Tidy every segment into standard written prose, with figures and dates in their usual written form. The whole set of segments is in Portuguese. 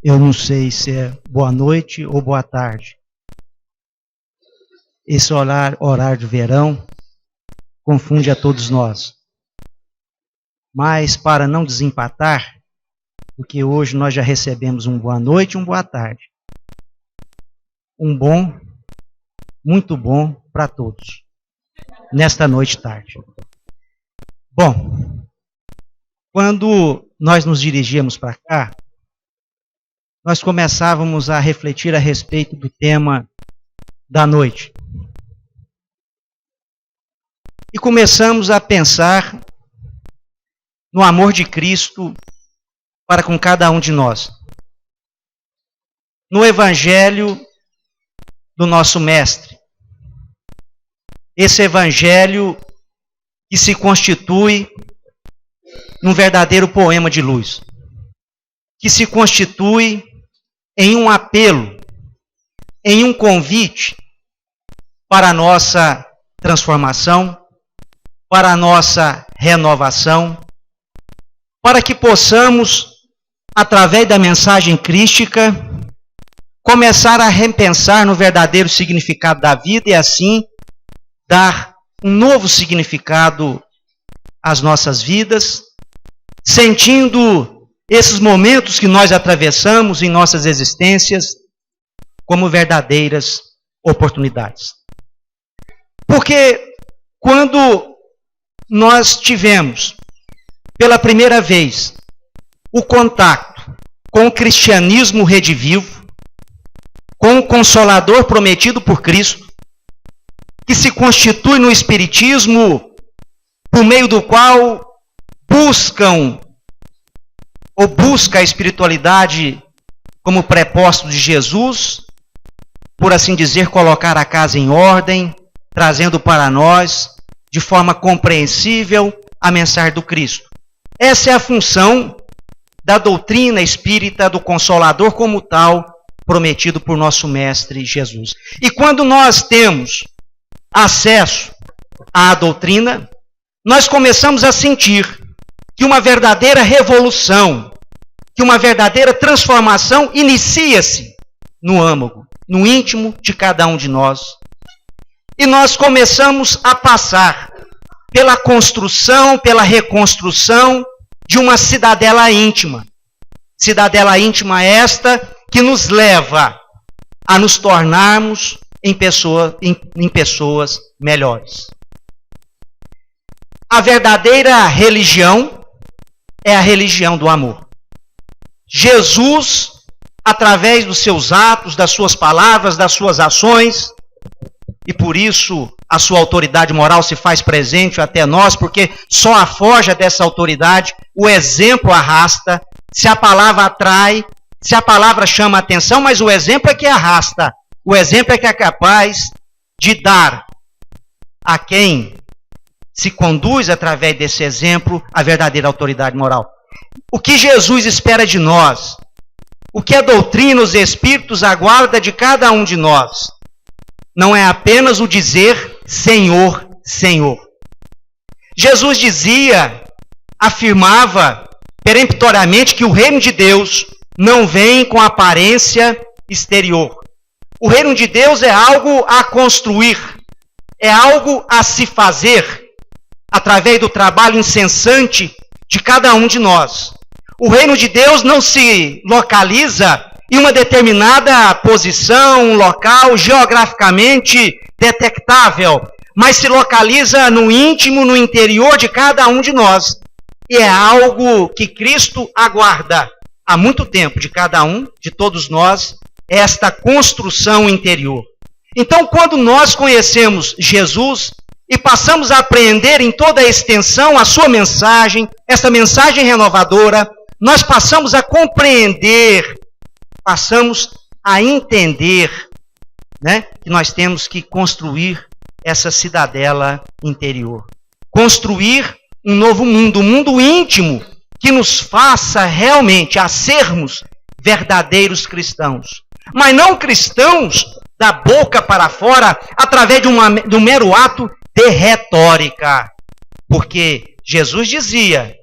Eu não sei se é boa noite ou boa tarde. Esse horário de verão confunde a todos nós. Mas para não desempatar, porque hoje nós já recebemos um boa noite e um boa tarde. Um bom, muito bom para todos, nesta noite e tarde. Bom, quando nós nos dirigíamos para cá, nós começávamos a refletir a respeito do tema da noite. E começamos a pensar no amor de Cristo para com cada um de nós. No Evangelho do nosso Mestre. Esse Evangelho que se constitui num verdadeiro poema de luz. Que se constitui em um apelo, em um convite para a nossa transformação, para a nossa renovação, para que possamos, através da mensagem crística, começar a repensar no verdadeiro significado da vida e assim dar um novo significado às nossas vidas, sentindo esses momentos que nós atravessamos em nossas existências como verdadeiras oportunidades. Porque quando nós tivemos pela primeira vez o contato com o cristianismo redivivo, com o Consolador prometido por Cristo, que se constitui no Espiritismo, por meio do qual busca a espiritualidade como prepósito de Jesus, por assim dizer, colocar a casa em ordem, trazendo para nós, de forma compreensível, a mensagem do Cristo. Essa é a função da doutrina espírita do Consolador como tal, prometido por nosso Mestre Jesus. E quando nós temos acesso à doutrina, nós começamos a sentir que uma verdadeira revolução, que uma verdadeira transformação inicia-se no âmago, no íntimo de cada um de nós. E nós começamos a passar pela construção, pela reconstrução de uma cidadela íntima. Cidadela íntima esta que nos leva a nos tornarmos em pessoas melhores. A verdadeira religião é a religião do amor. Jesus, através dos seus atos, das suas palavras, das suas ações, e por isso a sua autoridade moral se faz presente até nós, porque só a forja dessa autoridade, o exemplo arrasta, se a palavra atrai, se a palavra chama a atenção, mas o exemplo é que arrasta, o exemplo é que é capaz de dar a quem se conduz através desse exemplo a verdadeira autoridade moral. O que Jesus espera de nós, o que a doutrina, os Espíritos aguarda de cada um de nós, não é apenas o dizer Senhor, Senhor. Jesus dizia, afirmava peremptoriamente que o reino de Deus não vem com aparência exterior. O reino de Deus é algo a construir, é algo a se fazer através do trabalho incessante de cada um de nós. O reino de Deus não se localiza em uma determinada posição, um local geograficamente detectável, mas se localiza no íntimo, no interior de cada um de nós. E é algo que Cristo aguarda há muito tempo de cada um, de todos nós, esta construção interior. Então, quando nós conhecemos Jesus e passamos a apreender em toda a extensão a sua mensagem, essa mensagem renovadora, nós passamos a compreender, passamos a entender, né, que nós temos que construir essa cidadela interior. Construir um novo mundo, um mundo íntimo, que nos faça realmente a sermos verdadeiros cristãos. Mas não cristãos da boca para fora, através de um mero ato de retórica. Porque Jesus dizia,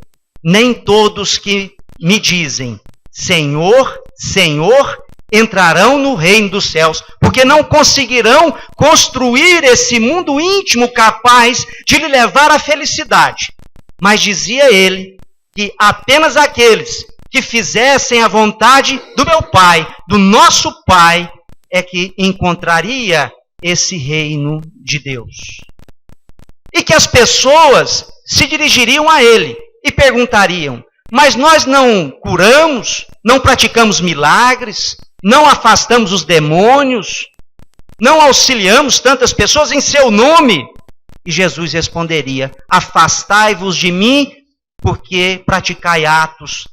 nem todos que me dizem Senhor, Senhor, entrarão no reino dos céus, porque não conseguirão construir esse mundo íntimo capaz de lhe levar à felicidade. Mas dizia ele que apenas aqueles que fizessem a vontade do meu Pai, do nosso Pai, é que encontraria esse reino de Deus. E que as pessoas se dirigiriam a ele e perguntariam: mas nós não curamos, não praticamos milagres, não afastamos os demônios, não auxiliamos tantas pessoas em seu nome? E Jesus responderia: afastai-vos de mim, porque praticai atos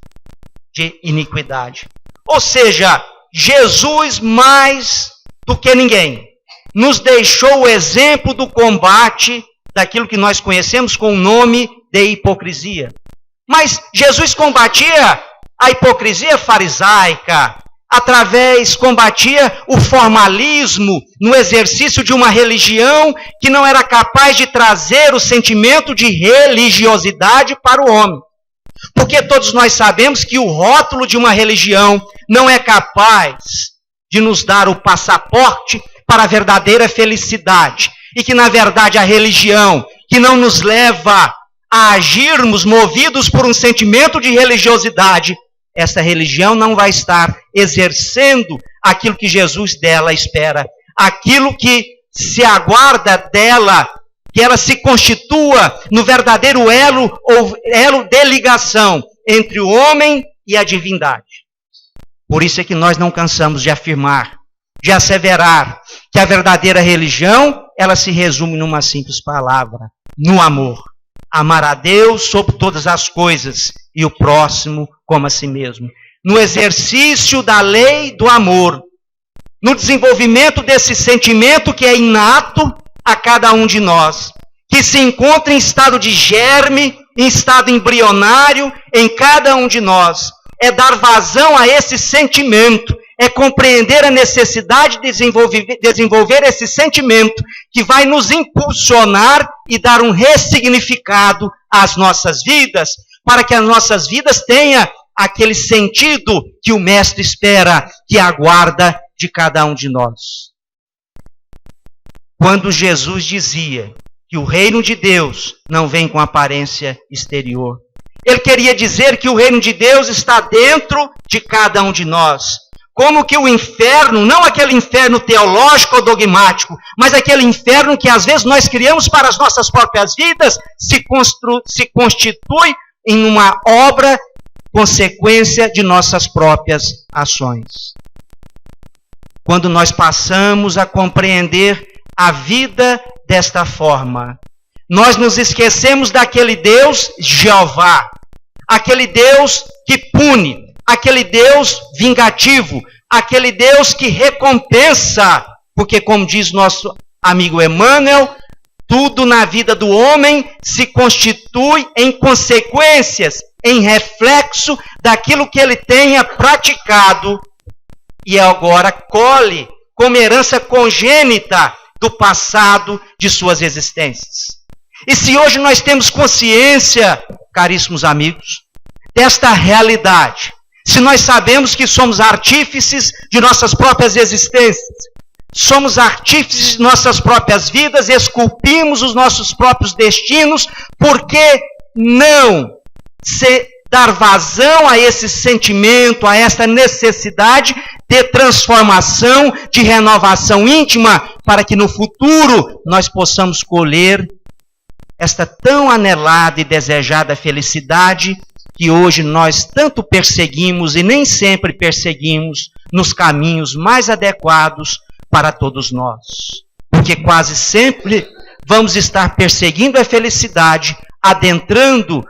de iniquidade. Ou seja, Jesus, mais do que ninguém, nos deixou o exemplo do combate daquilo que nós conhecemos com o nome de hipocrisia. Mas Jesus combatia a hipocrisia farisaica, combatia o formalismo no exercício de uma religião que não era capaz de trazer o sentimento de religiosidade para o homem. Porque todos nós sabemos que o rótulo de uma religião não é capaz de nos dar o passaporte para a verdadeira felicidade. E que, na verdade, a religião que não nos leva a agirmos movidos por um sentimento de religiosidade, essa religião não vai estar exercendo aquilo que Jesus dela espera, aquilo que se aguarda dela, que ela se constitua no verdadeiro elo de ligação entre o homem e a divindade. Por isso é que nós não cansamos de afirmar, de asseverar, que a verdadeira religião, ela se resume numa simples palavra: no amor. Amar a Deus sobre todas as coisas e o próximo como a si mesmo. No exercício da lei do amor, no desenvolvimento desse sentimento que é inato a cada um de nós, que se encontra em estado de germe, em estado embrionário em cada um de nós. É dar vazão a esse sentimento, é compreender a necessidade de desenvolver esse sentimento que vai nos impulsionar e dar um ressignificado às nossas vidas, para que as nossas vidas tenham aquele sentido que o Mestre espera, que aguarda de cada um de nós. Quando Jesus dizia que o reino de Deus não vem com aparência exterior, ele queria dizer que o reino de Deus está dentro de cada um de nós. Como que o inferno, não aquele inferno teológico ou dogmático, mas aquele inferno que às vezes nós criamos para as nossas próprias vidas, se constitui em uma obra consequência de nossas próprias ações. Quando nós passamos a compreender a vida desta forma, nós nos esquecemos daquele Deus Jeová, aquele Deus que pune, aquele Deus vingativo, aquele Deus que recompensa, porque, como diz nosso amigo Emmanuel, tudo na vida do homem se constitui em consequências, em reflexo daquilo que ele tenha praticado e agora colhe como herança congênita do passado de suas existências. E se hoje nós temos consciência, caríssimos amigos, desta realidade, se nós sabemos que somos artífices de nossas próprias existências, somos artífices de nossas próprias vidas, esculpimos os nossos próprios destinos, por que não dar vazão a esse sentimento, a essa necessidade de transformação, de renovação íntima, para que no futuro nós possamos colher esta tão anelada e desejada felicidade que hoje nós tanto perseguimos e nem sempre perseguimos nos caminhos mais adequados para todos nós. Porque quase sempre vamos estar perseguindo a felicidade, adentrando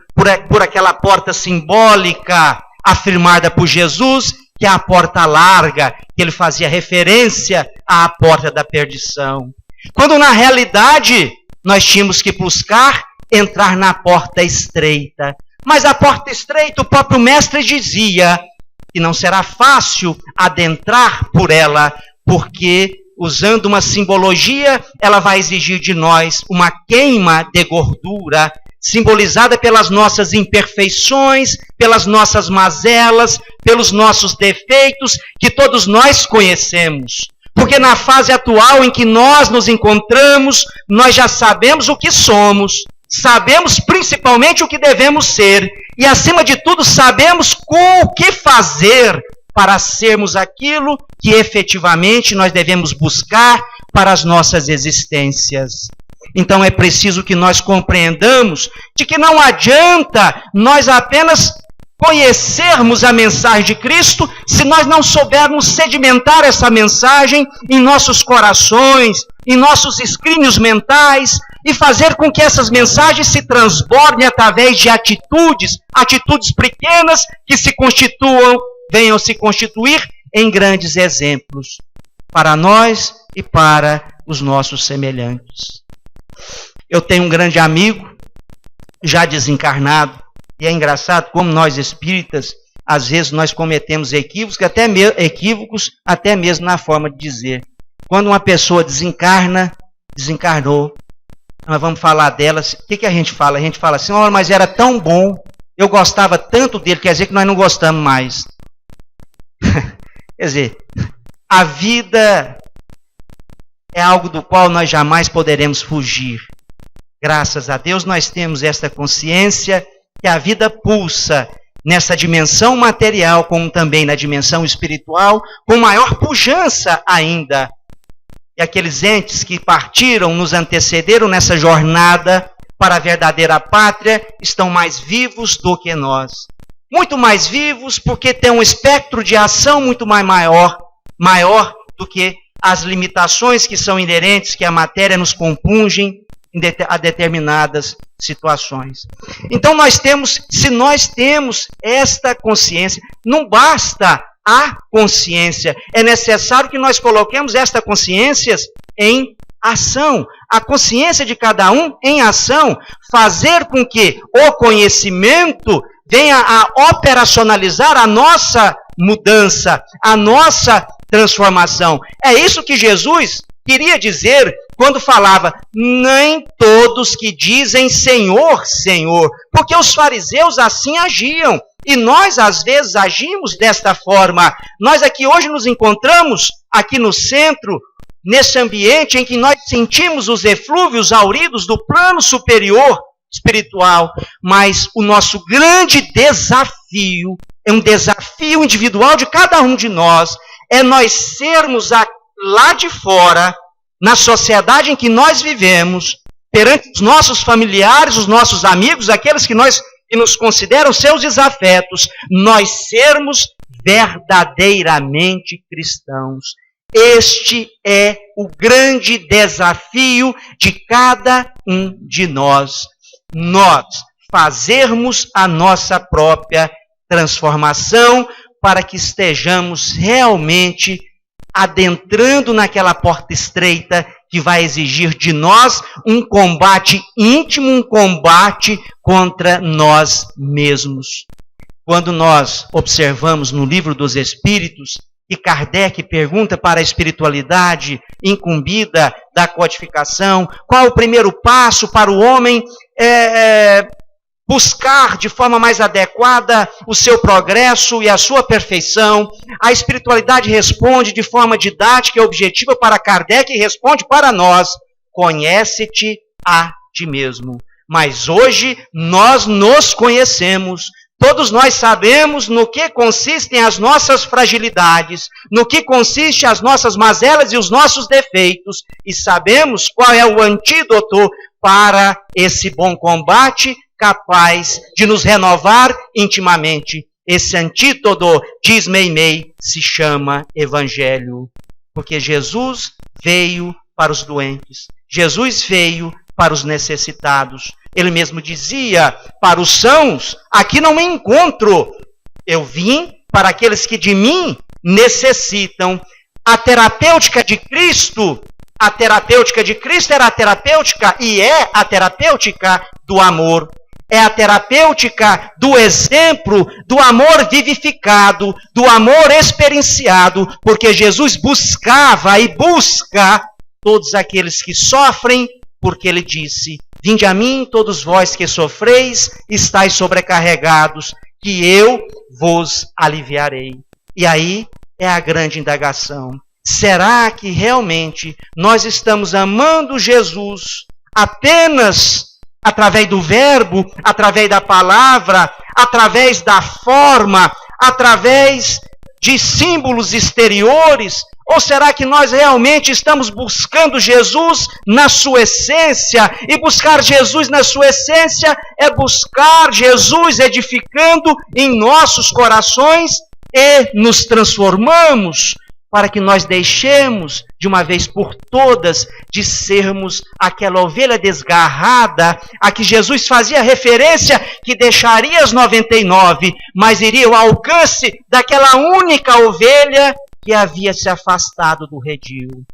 por aquela porta simbólica afirmada por Jesus, que é a porta larga, que ele fazia referência à porta da perdição. Quando na realidade nós tínhamos que buscar entrar na porta estreita. Mas a porta estreita, o próprio Mestre dizia que não será fácil adentrar por ela, porque, usando uma simbologia, ela vai exigir de nós uma queima de gordura, simbolizada pelas nossas imperfeições, pelas nossas mazelas, pelos nossos defeitos, que todos nós conhecemos. Porque na fase atual em que nós nos encontramos, nós já sabemos o que somos, sabemos principalmente o que devemos ser, e acima de tudo sabemos o que fazer para sermos aquilo que efetivamente nós devemos buscar para as nossas existências. Então é preciso que nós compreendamos de que não adianta nós apenas conhecermos a mensagem de Cristo se nós não soubermos sedimentar essa mensagem em nossos corações, em nossos escrínios mentais, e fazer com que essas mensagens se transbordem através de atitudes pequenas que venham se constituir em grandes exemplos para nós e para os nossos semelhantes. Eu tenho um grande amigo, já desencarnado, e é engraçado como nós espíritas, às vezes nós cometemos equívocos até mesmo na forma de dizer. Quando uma pessoa desencarnou, nós vamos falar delas, o que a gente fala? A gente fala assim, oh, mas era tão bom, eu gostava tanto dele, quer dizer que nós não gostamos mais. Quer dizer, a vida é algo do qual nós jamais poderemos fugir. Graças a Deus nós temos esta consciência que a vida pulsa nessa dimensão material, como também na dimensão espiritual, com maior pujança ainda. E aqueles entes que partiram, nos antecederam nessa jornada para a verdadeira pátria, estão mais vivos do que nós. Muito mais vivos porque têm um espectro de ação muito mais maior do que as limitações que são inerentes, que a matéria nos compungem a determinadas situações. Então se nós temos esta consciência, não basta a consciência, é necessário que nós coloquemos esta consciência em ação. A consciência de cada um em ação, fazer com que o conhecimento venha a operacionalizar a nossa mudança, a nossa transformação. É isso que Jesus queria dizer quando falava, nem todos que dizem Senhor, Senhor, porque os fariseus assim agiam. E nós, às vezes, agimos desta forma. Nós aqui hoje nos encontramos, aqui no centro, nesse ambiente em que nós sentimos os eflúvios auridos do plano superior espiritual. Mas o nosso grande desafio, é um desafio individual de cada um de nós, é nós sermos lá de fora, na sociedade em que nós vivemos, perante os nossos familiares, os nossos amigos, aqueles que nos consideram seus desafetos, nós sermos verdadeiramente cristãos. Este é o grande desafio de cada um de nós. Nós fazermos a nossa própria transformação para que estejamos realmente adentrando naquela porta estreita que vai exigir de nós um combate íntimo, um combate contra nós mesmos. Quando nós observamos no Livro dos Espíritos, que Kardec pergunta para a espiritualidade incumbida da codificação, qual o primeiro passo para o homem buscar de forma mais adequada o seu progresso e a sua perfeição. A espiritualidade responde de forma didática e objetiva para Kardec e responde para nós, conhece-te a ti mesmo. Mas hoje nós nos conhecemos. Todos nós sabemos no que consistem as nossas fragilidades, no que consistem as nossas mazelas e os nossos defeitos, e sabemos qual é o antídoto para esse bom combate capaz de nos renovar intimamente. Esse antídoto, diz Meimei, se chama Evangelho. Porque Jesus veio para os doentes, Jesus veio para os necessitados. Ele mesmo dizia, para os sãos, aqui não me encontro. Eu vim para aqueles que de mim necessitam. A terapêutica de Cristo era a terapêutica e é a terapêutica do amor. É a terapêutica do exemplo, do amor vivificado, do amor experienciado, porque Jesus buscava e busca todos aqueles que sofrem, porque ele disse, Vinde a mim, todos vós que sofreis, estáis sobrecarregados, que eu vos aliviarei. E aí é a grande indagação. Será que realmente nós estamos amando Jesus apenas através do verbo, através da palavra, através da forma, através de símbolos exteriores? Ou será que nós realmente estamos buscando Jesus na sua essência? E buscar Jesus na sua essência é buscar Jesus edificando em nossos corações e nos transformamos para que nós deixemos, de uma vez por todas, de sermos aquela ovelha desgarrada a que Jesus fazia referência, que deixaria as 99, mas iria ao alcance daquela única ovelha que havia se afastado do redil.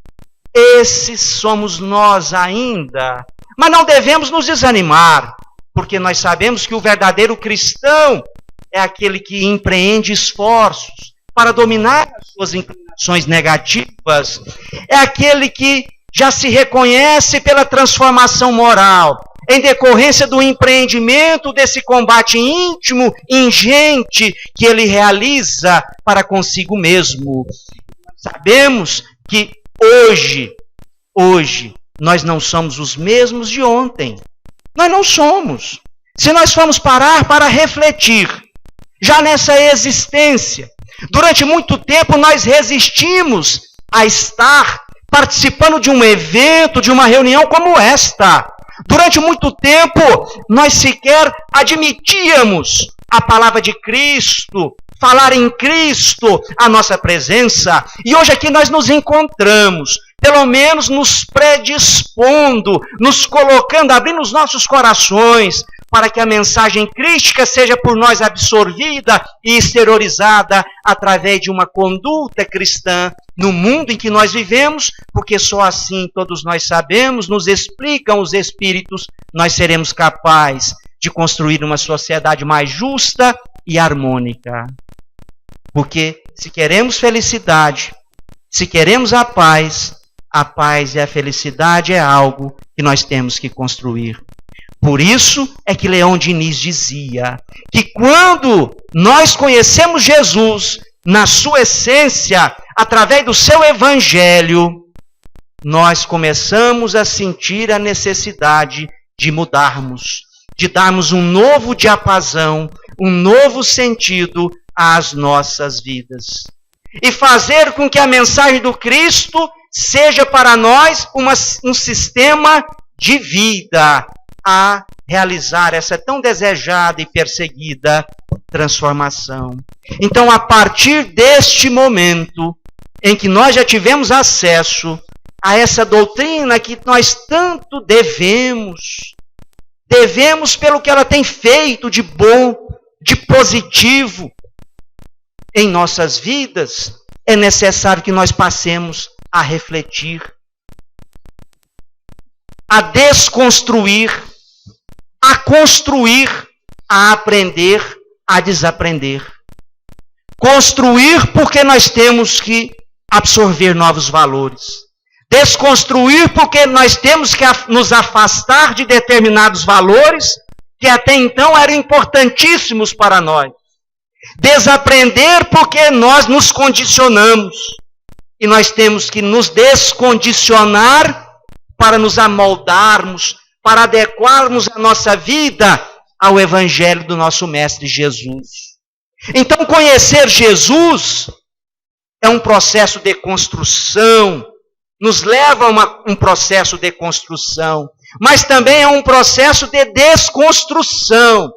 Esses somos nós ainda. Mas não devemos nos desanimar, porque nós sabemos que o verdadeiro cristão é aquele que empreende esforços para dominar as suas inclinações negativas, é aquele que já se reconhece pela transformação moral, em decorrência do empreendimento desse combate íntimo, ingente, que ele realiza para consigo mesmo. Sabemos que hoje, nós não somos os mesmos de ontem. Nós não somos. Se nós formos parar para refletir, já nessa existência, durante muito tempo nós resistimos a estar participando de um evento, de uma reunião como esta. Durante muito tempo nós sequer admitíamos a palavra de Cristo, falar em Cristo, a nossa presença. E hoje aqui nós nos encontramos, pelo menos nos predispondo, nos colocando, abrindo os nossos corações, para que a mensagem crística seja por nós absorvida e exteriorizada através de uma conduta cristã no mundo em que nós vivemos, porque só assim todos nós sabemos, nos explicam os Espíritos, nós seremos capazes de construir uma sociedade mais justa e harmônica. Porque se queremos felicidade, se queremos a paz e a felicidade é algo que nós temos que construir. Por isso é que Leão Diniz dizia que quando nós conhecemos Jesus na sua essência, através do seu evangelho, nós começamos a sentir a necessidade de mudarmos, de darmos um novo diapasão, um novo sentido às nossas vidas. E fazer com que a mensagem do Cristo seja para nós um sistema de vida, a realizar essa tão desejada e perseguida transformação. Então, a partir deste momento em que nós já tivemos acesso a essa doutrina que nós tanto devemos pelo que ela tem feito de bom, de positivo em nossas vidas, é necessário que nós passemos a refletir, a desconstruir, a construir, a aprender, a desaprender. Construir porque nós temos que absorver novos valores. Desconstruir porque nós temos que nos afastar de determinados valores que até então eram importantíssimos para nós. Desaprender porque nós nos condicionamos. E nós temos que nos descondicionar para nos amoldarmos, para adequarmos a nossa vida ao Evangelho do nosso Mestre Jesus. Então, conhecer Jesus é um processo de construção, nos leva a um processo de construção, mas também é um processo de desconstrução,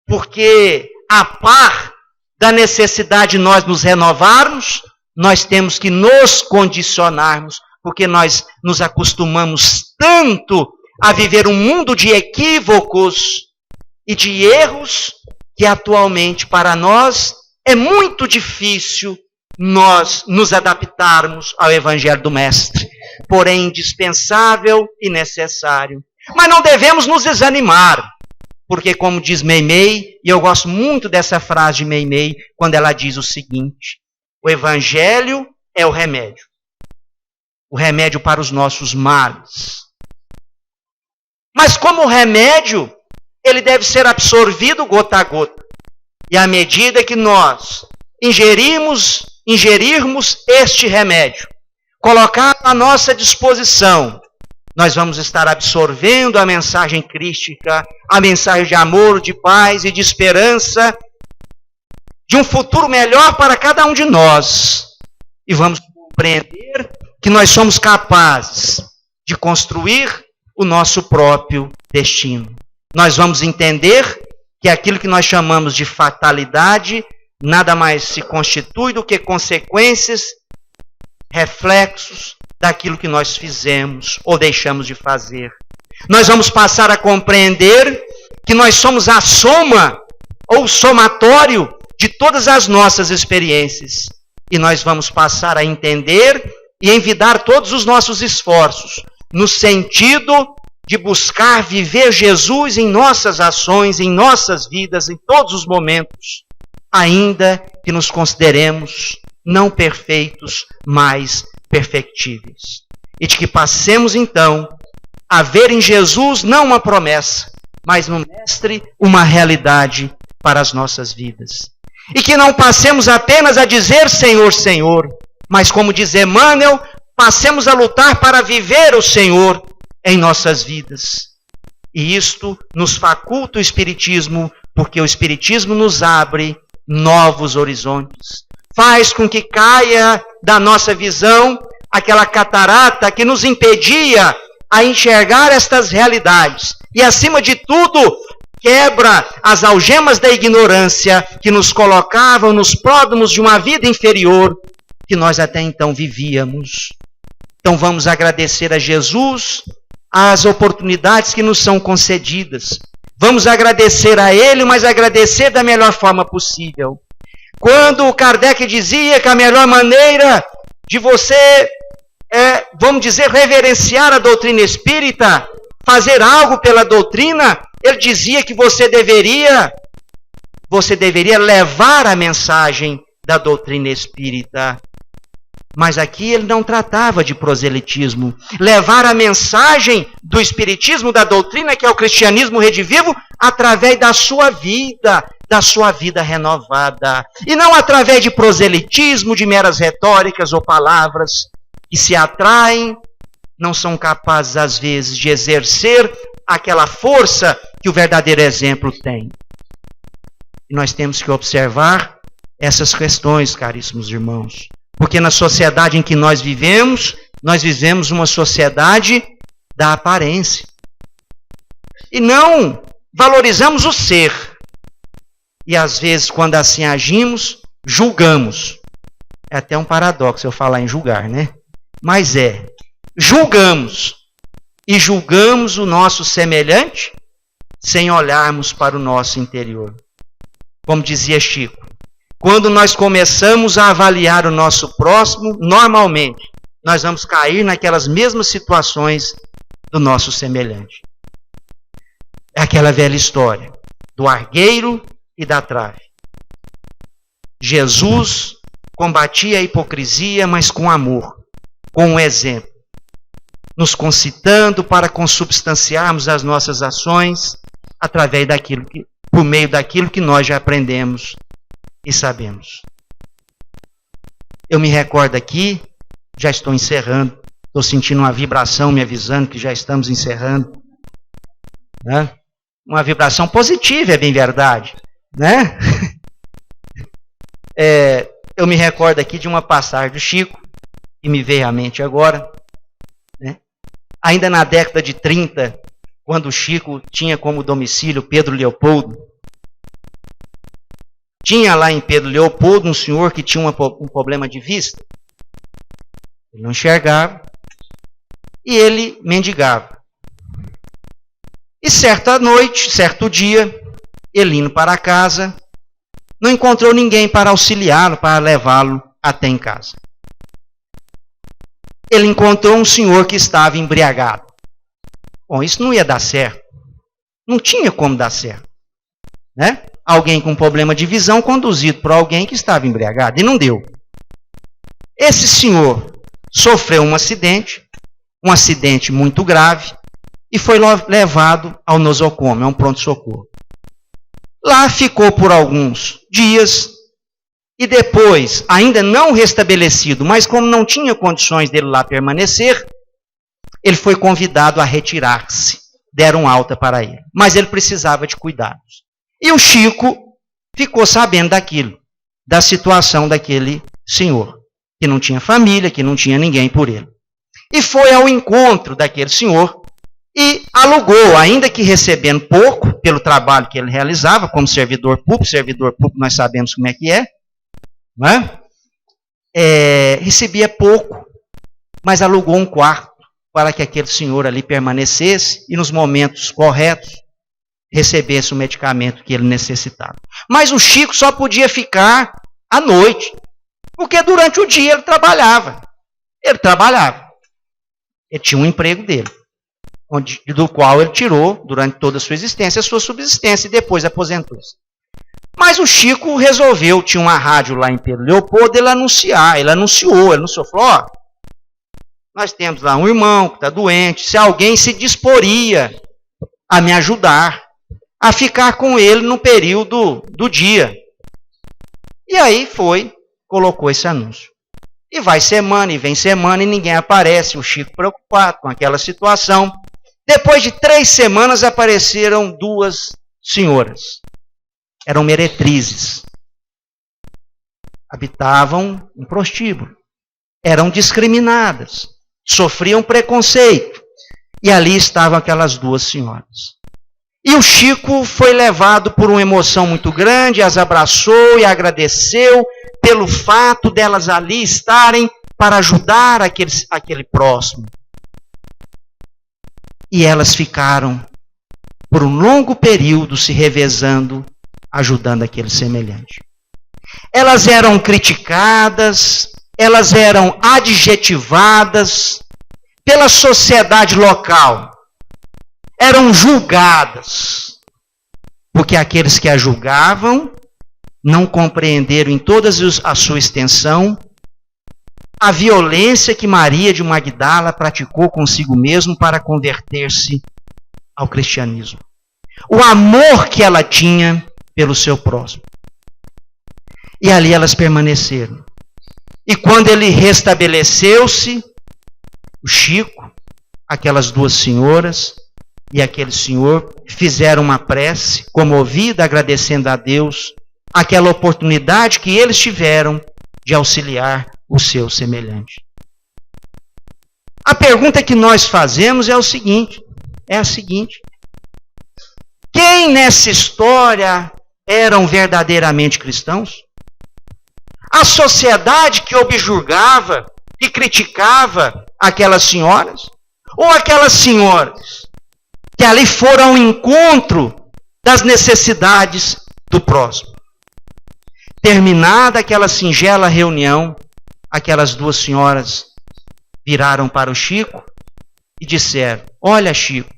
porque a par da necessidade de nós nos renovarmos, nós temos que nos condicionarmos, porque nós nos acostumamos tanto a viver um mundo de equívocos e de erros que atualmente para nós é muito difícil nós nos adaptarmos ao Evangelho do Mestre, porém indispensável e necessário. Mas não devemos nos desanimar, porque como diz Meimei, e eu gosto muito dessa frase de Meimei, quando ela diz o seguinte: o Evangelho é o remédio para os nossos males. Mas como remédio, ele deve ser absorvido gota a gota. E à medida que nós ingerirmos este remédio, colocar à nossa disposição, nós vamos estar absorvendo a mensagem crística, a mensagem de amor, de paz e de esperança, de um futuro melhor para cada um de nós. E vamos compreender que nós somos capazes de construir o nosso próprio destino. Nós vamos entender que aquilo que nós chamamos de fatalidade nada mais se constitui do que consequências, reflexos daquilo que nós fizemos ou deixamos de fazer. Nós vamos passar a compreender que nós somos a soma ou somatório de todas as nossas experiências. E nós vamos passar a entender e envidar todos os nossos esforços no sentido de buscar viver Jesus em nossas ações, em nossas vidas, em todos os momentos, ainda que nos consideremos não perfeitos, mas perfectíveis. E de que passemos, então, a ver em Jesus não uma promessa, mas no Mestre uma realidade para as nossas vidas. E que não passemos apenas a dizer Senhor, Senhor, mas como diz Emmanuel, passemos a lutar para viver o Senhor em nossas vidas. E isto nos faculta o Espiritismo, porque o Espiritismo nos abre novos horizontes. Faz com que caia da nossa visão aquela catarata que nos impedia a enxergar estas realidades. E, acima de tudo, quebra as algemas da ignorância que nos colocavam nos pródromos de uma vida inferior que nós até então vivíamos. Então vamos agradecer a Jesus as oportunidades que nos são concedidas. Vamos agradecer a Ele, mas agradecer da melhor forma possível. Quando Kardec dizia que a melhor maneira de você, vamos dizer, reverenciar a doutrina espírita, fazer algo pela doutrina, ele dizia que você deveria levar a mensagem da doutrina espírita. Mas aqui ele não tratava de proselitismo. Levar a mensagem do espiritismo, da doutrina, que é o cristianismo redivivo, através da sua vida renovada. E não através de proselitismo, de meras retóricas ou palavras que se atraem, não são capazes, às vezes, de exercer aquela força que o verdadeiro exemplo tem. E nós temos que observar essas questões, caríssimos irmãos. Porque na sociedade em que nós vivemos uma sociedade da aparência. E não valorizamos o ser. E às vezes, quando assim agimos, julgamos. É até um paradoxo eu falar em julgar, né? Mas julgamos. E julgamos o nosso semelhante sem olharmos para o nosso interior. Como dizia Chico, quando nós começamos a avaliar o nosso próximo, normalmente, nós vamos cair naquelas mesmas situações do nosso semelhante. É aquela velha história do argueiro e da trave. Jesus combatia a hipocrisia, mas com amor, com um exemplo, nos concitando para consubstanciarmos as nossas ações através por meio daquilo que nós já aprendemos e sabemos. Eu me recordo aqui, já estou encerrando, estou sentindo uma vibração me avisando que já estamos encerrando. Né? Uma vibração positiva, é bem verdade. Né? Eu me recordo aqui de uma passagem do Chico, que me veio à mente agora. Né? Ainda na década de 30, quando o Chico tinha como domicílio Pedro Leopoldo, tinha lá em Pedro Leopoldo um senhor que tinha um problema de vista. Ele não enxergava e ele mendigava. E certa noite, certo dia, ele indo para casa, não encontrou ninguém para auxiliá-lo, para levá-lo até em casa. Ele encontrou um senhor que estava embriagado. Bom, isso não ia dar certo. Não tinha como dar certo. Né? Alguém com problema de visão conduzido por alguém que estava embriagado. E não deu. Esse senhor sofreu um acidente muito grave, e foi levado ao nosocômio, a um pronto-socorro. Lá ficou por alguns dias e depois, ainda não restabelecido, mas como não tinha condições dele lá permanecer, ele foi convidado a retirar-se. Deram alta para ele. Mas ele precisava de cuidados. E o Chico ficou sabendo daquilo, da situação daquele senhor, que não tinha família, que não tinha ninguém por ele. E foi ao encontro daquele senhor e alugou, ainda que recebendo pouco pelo trabalho que ele realizava como servidor público nós sabemos como é que é, não é? Recebia pouco, mas alugou um quarto para que aquele senhor ali permanecesse e nos momentos corretos recebesse o medicamento que ele necessitava. Mas o Chico só podia ficar à noite, porque durante o dia ele trabalhava. Ele tinha um emprego dele, do qual ele tirou, durante toda a sua existência, a sua subsistência e depois aposentou-se. Mas o Chico resolveu, tinha uma rádio lá em Pedro Leopoldo, ele anunciou, falou, ó, nós temos lá um irmão que está doente, se alguém se disporia a me ajudar, a ficar com ele no período do dia. E aí colocou esse anúncio. E vai semana, e vem semana, e ninguém aparece, o Chico preocupado com aquela situação. Depois de 3 semanas apareceram 2 senhoras. Eram meretrizes. Habitavam em prostíbulo. Eram discriminadas. Sofriam preconceito. E ali estavam aquelas 2 senhoras. E o Chico foi levado por uma emoção muito grande, as abraçou e agradeceu pelo fato delas ali estarem para ajudar aquele próximo. E elas ficaram por um longo período se revezando, ajudando aquele semelhante. Elas eram criticadas, elas eram adjetivadas pela sociedade local. Eram julgadas, porque aqueles que a julgavam não compreenderam em toda a sua extensão a violência que Maria de Magdala praticou consigo mesmo para converter-se ao cristianismo. O amor que ela tinha pelo seu próximo. E ali elas permaneceram. E quando ele restabeleceu-se, o Chico, aquelas 2 senhoras e aquele senhor fizeram uma prece comovida, agradecendo a Deus aquela oportunidade que eles tiveram de auxiliar o seu semelhante. A pergunta que nós fazemos é a seguinte: quem nessa história eram verdadeiramente cristãos? A sociedade que objurgava, que criticava aquelas senhoras? Ou aquelas senhoras que ali foram ao encontro das necessidades do próximo? Terminada aquela singela reunião, aquelas 2 senhoras viraram para o Chico e disseram: olha, Chico,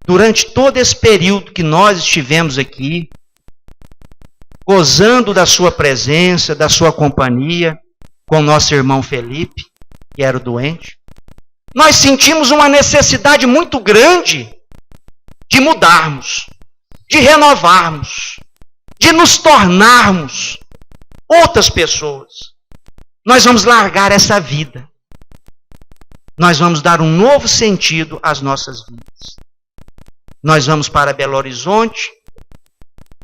durante todo esse período que nós estivemos aqui, gozando da sua presença, da sua companhia, com nosso irmão Felipe, que era o doente, nós sentimos uma necessidade muito grande de mudarmos, de renovarmos, de nos tornarmos outras pessoas. Nós vamos largar essa vida. Nós vamos dar um novo sentido às nossas vidas. Nós vamos para Belo Horizonte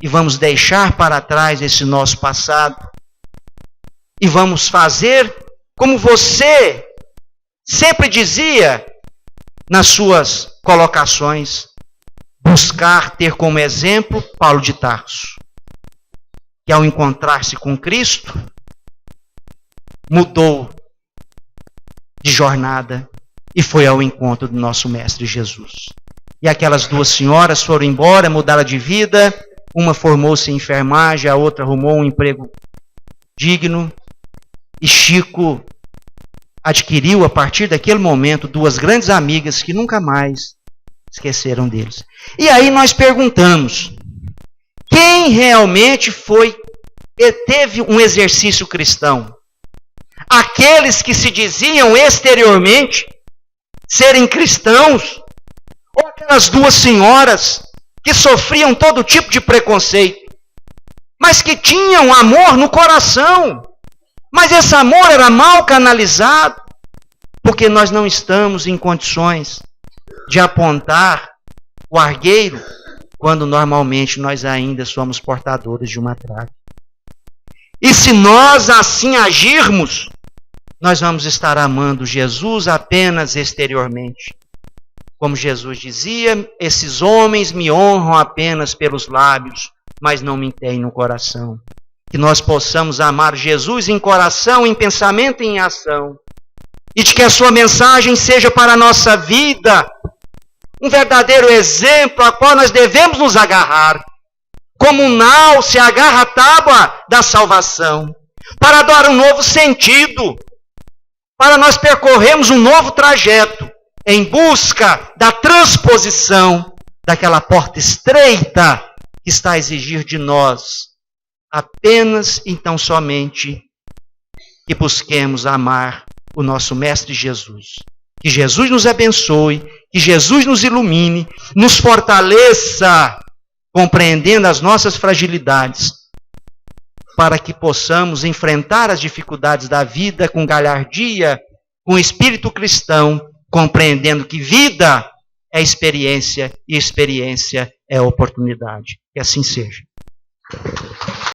e vamos deixar para trás esse nosso passado e vamos fazer como você sempre dizia nas suas colocações, buscar ter como exemplo Paulo de Tarso, que ao encontrar-se com Cristo, mudou de jornada e foi ao encontro do nosso Mestre Jesus. E aquelas 2 senhoras foram embora, mudaram de vida, uma formou-se em enfermagem, a outra arrumou um emprego digno, e Chico adquiriu, a partir daquele momento, 2 grandes amigas que nunca mais esqueceram deles. E aí nós perguntamos, quem realmente teve um exercício cristão? Aqueles que se diziam exteriormente serem cristãos, ou aquelas aquelas duas senhoras que sofriam todo tipo de preconceito, mas que tinham amor no coração. Mas esse amor era mal canalizado, porque nós não estamos em condições de apontar o argueiro quando normalmente nós ainda somos portadores de uma trave. E se nós assim agirmos, nós vamos estar amando Jesus apenas exteriormente. Como Jesus dizia, esses homens me honram apenas pelos lábios, mas não me têm no coração. Que nós possamos amar Jesus em coração, em pensamento e em ação. E de que a sua mensagem seja para a nossa vida um verdadeiro exemplo a qual nós devemos nos agarrar. Como um nau se agarra à tábua da salvação, para dar um novo sentido, para nós percorrermos um novo trajeto, em busca da transposição daquela porta estreita que está a exigir de nós apenas, então somente, que busquemos amar o nosso Mestre Jesus. Que Jesus nos abençoe, que Jesus nos ilumine, nos fortaleça, compreendendo as nossas fragilidades, para que possamos enfrentar as dificuldades da vida com galhardia, com espírito cristão, compreendendo que vida é experiência e experiência é oportunidade. Que assim seja.